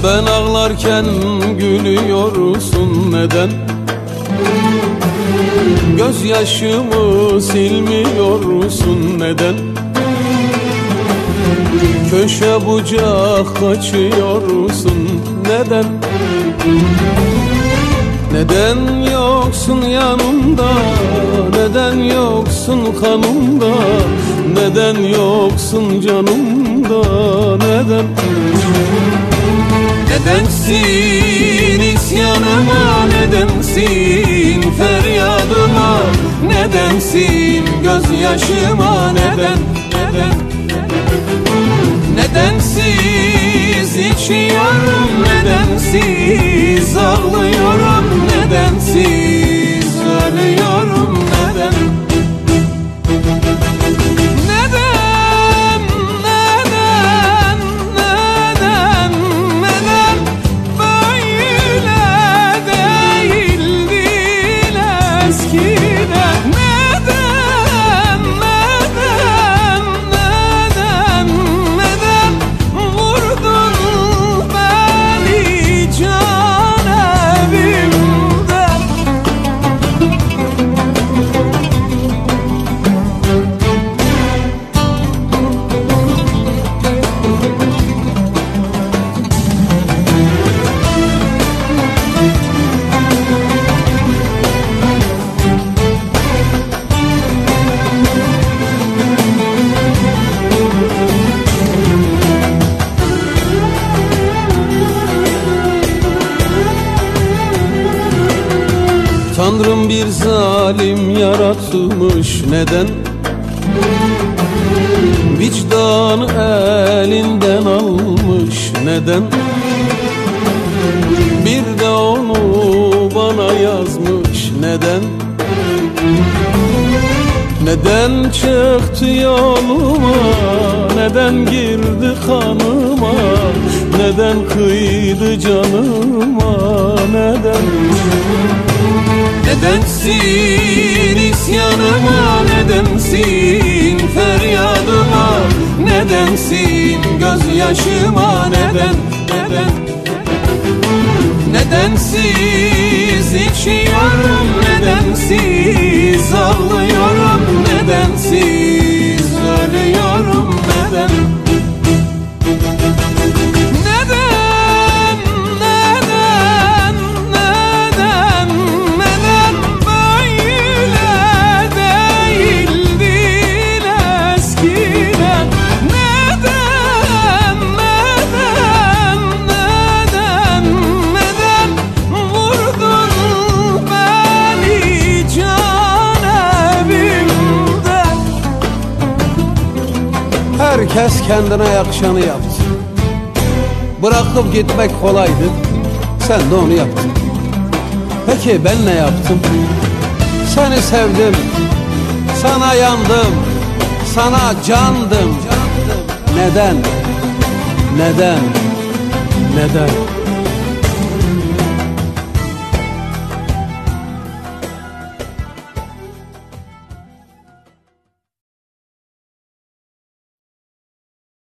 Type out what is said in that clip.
Ben ağlarken gülüyorsun neden? Gözyaşımı silmiyorsun neden? Köşe bucak kaçıyorsun neden? Neden yoksun yanımda? Neden yoksun kanımda? Neden yoksun canımda? Neden? Nedensin isyanıma? Nedensin feryadıma? Nedensin gözyaşıma? Neden? Nedensiz içiyorum, nedensiz ağlıyorum, nedensiz ölüyorum, neden? Tanrım bir zalim yaratmış neden? Vicdanı elinden almış neden? Bir de onu bana yazmış neden? Neden çıktı yoluma? Neden girdi kanıma? Neden kıydı canıma? Neden? Nedensin isyanıma? Nedensin feryadıma? Nedensin gözyaşıma? Neden? Nedensiz içiyorum, nedensiz ağlıyorum, nedensiz ölüyorum, neden? Herkes kendine yakışanı yaptı. Bırakıp gitmek kolaydı, sen de onu yaptın. Peki ben ne yaptım? Seni sevdim, sana yandım, sana candım. Neden? Neden? Neden?